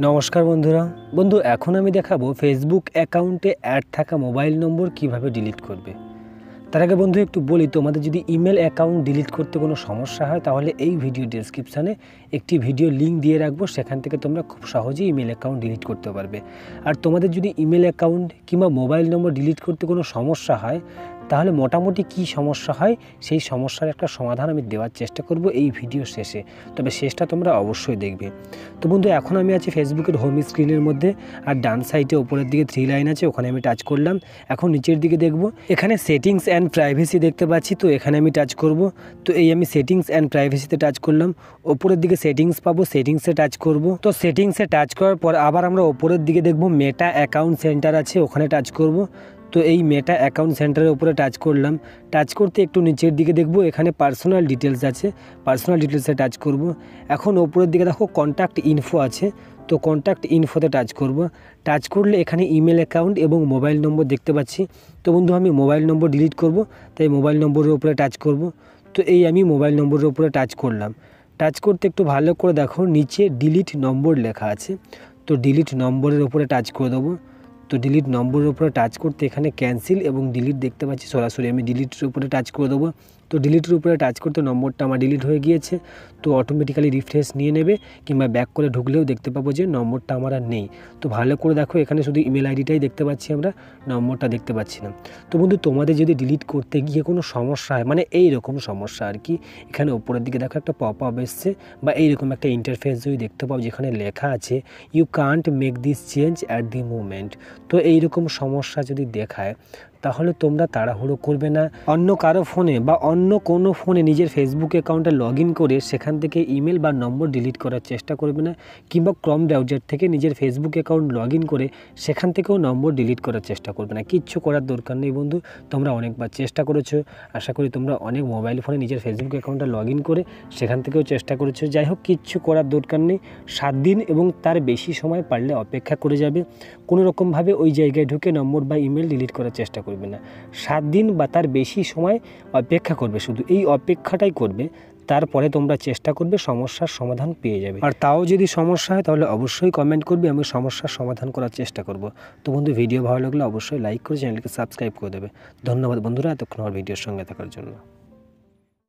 নমস্কার বন্ধু এখন আমি দেখাবো ফেসবুক অ্যাকাউন্টে অ্যাড থাকা মোবাইল নম্বর কিভাবে ডিলিট করবে। তার আগে বন্ধু একটু বলি, তোমাদের যদি ইমেল অ্যাকাউন্ট ডিলিট করতে কোনো সমস্যা হয় তাহলে এই ভিডিও ডেসক্রিপশানে একটি ভিডিও লিঙ্ক দিয়ে রাখবো, সেখান থেকে তোমরা খুব সহজেই ইমেল অ্যাকাউন্ট ডিলিট করতে পারবে। আর তোমাদের যদি ইমেল অ্যাকাউন্ট কিংবা মোবাইল নম্বর ডিলিট করতে কোনো সমস্যা হয় তাহলে মোটামুটি কী সমস্যা হয় সেই সমস্যার একটা সমাধান আমি দেওয়ার চেষ্টা করব এই ভিডিও শেষে, তবে শেষটা তোমরা অবশ্যই দেখবে। তো বন্ধু এখন আমি আছি ফেসবুকের হোম স্ক্রিনের মধ্যে, আর ডান সাইডে ওপরের দিকে 3 লাইন আছে, ওখানে আমি টাচ করলাম। এখন নিচের দিকে দেখব, এখানে সেটিংস অ্যান্ড প্রাইভেসি দেখতে পাচ্ছি, তো এখানে আমি টাচ করব। তো এই আমি সেটিংস অ্যান্ড প্রাইভেসিতে টাচ করলাম। ওপরের দিকে সেটিংস পাবো, সেটিংসে টাচ করব। তো সেটিংসে টাচ করার পর আবার আমরা ওপরের দিকে দেখব মেটা অ্যাকাউন্ট সেন্টার আছে, ওখানে টাচ করব। তো এই মেটা অ্যাকাউন্ট সেন্টারের উপরে টাচ করলাম। টাচ করতে একটু নিচের দিকে দেখব, এখানে পার্সোনাল ডিটেলস আছে, পার্সোনাল ডিটেলসে টাচ করব। এখন ওপরের দিকে দেখো কন্ট্যাক্ট ইনফো আছে, তো কন্ট্যাক্ট ইনফোতে টাচ করব। টাচ করলে এখানে ইমেল অ্যাকাউন্ট এবং মোবাইল নম্বর দেখতে পাচ্ছি। তো বন্ধু আমি মোবাইল নম্বর ডিলিট করব, তাই মোবাইল নম্বরের উপরে টাচ করব। তো এই আমি মোবাইল নম্বরের উপরে টাচ করলাম। টাচ করতে একটু ভালো করে দেখো নিচে ডিলিট নম্বর লেখা আছে, তো ডিলিট নম্বরের উপরে টাচ করে দেবো। তো ডিলিট নম্বরের উপরে টাচ করতে এখানে ক্যান্সেল এবং ডিলিট দেখতে পাচ্ছি, সরাসরি আমি ডিলিটের উপরে টাচ করে দেবো। তো ডিলিটের উপরে টাচ করতে নম্বরটা আমার ডিলিট হয়ে গিয়েছে। তো অটোমেটিক্যালি রিফ্রেশ নিয়ে নেবে, কিংবা ব্যাক করে ঢুকলেও দেখতে পাবো যে নম্বরটা আমার আর নেই। তো ভালো করে দেখো এখানে শুধু ইমেল আইডিটাই দেখতে পাচ্ছি, আমরা নম্বরটা দেখতে পাচ্ছি না। তো বন্ধু তোমাদের যদি ডিলিট করতে গিয়ে কোনো সমস্যা হয়, মানে এইরকম সমস্যা আর কি, এখানে ওপরের দিকে দেখো একটা পপ আপ এসছে বা এইরকম একটা ইন্টারফেস যদি দেখতে পাও যেখানে লেখা আছে you can't make this change at the moment. তো এইরকম সমস্যা যদি দেখায় তাহলে তোমরা তাড়াহুড়ো করবে না, অন্য কারো ফোনে বা অন্য কোনো ফোনে নিজের ফেসবুক অ্যাকাউন্টে লগ ইন করে সেখান থেকে ইমেল বা নম্বর ডিলিট করার চেষ্টা করবে না, কিংবা ক্রম ব্রাউজার থেকে নিজের ফেসবুক অ্যাকাউন্ট লগ ইন করে সেখান থেকেও নম্বর ডিলিট করার চেষ্টা করবে না। কিচ্ছু করার দরকার নেই বন্ধু, তোমরা অনেকবার চেষ্টা করেছো, আশা করি তোমরা অনেক মোবাইল ফোনে নিজের ফেসবুক অ্যাকাউন্টে লগ ইন করে সেখান থেকেও চেষ্টা করেছো। যাই হোক, কিচ্ছু করার দরকার নেই। 7 দিন এবং তার বেশি সময় পারলে অপেক্ষা করে যাবে, কোনো রকমভাবে ওই জায়গায় ঢুকে নম্বর বা ইমেল ডিলিট করার চেষ্টা করবে না। 7 দিন বা তার বেশি সময় অপেক্ষা করবে, শুধু এই অপেক্ষাটাই করবে। তারপরে তোমরা চেষ্টা করবে সমস্যার সমাধান পেয়ে যাবে। আর তাও যদি সমস্যা হয় তাহলে অবশ্যই কমেন্ট করবে, আমি সমস্যার সমাধান করার চেষ্টা করব। তো বন্ধু ভিডিও ভালো লাগলে অবশ্যই লাইক করে চ্যানেলকে সাবস্ক্রাইব করে দেবে। ধন্যবাদ বন্ধুরা এতক্ষণ আমার ভিডিওর সঙ্গে থাকার জন্য।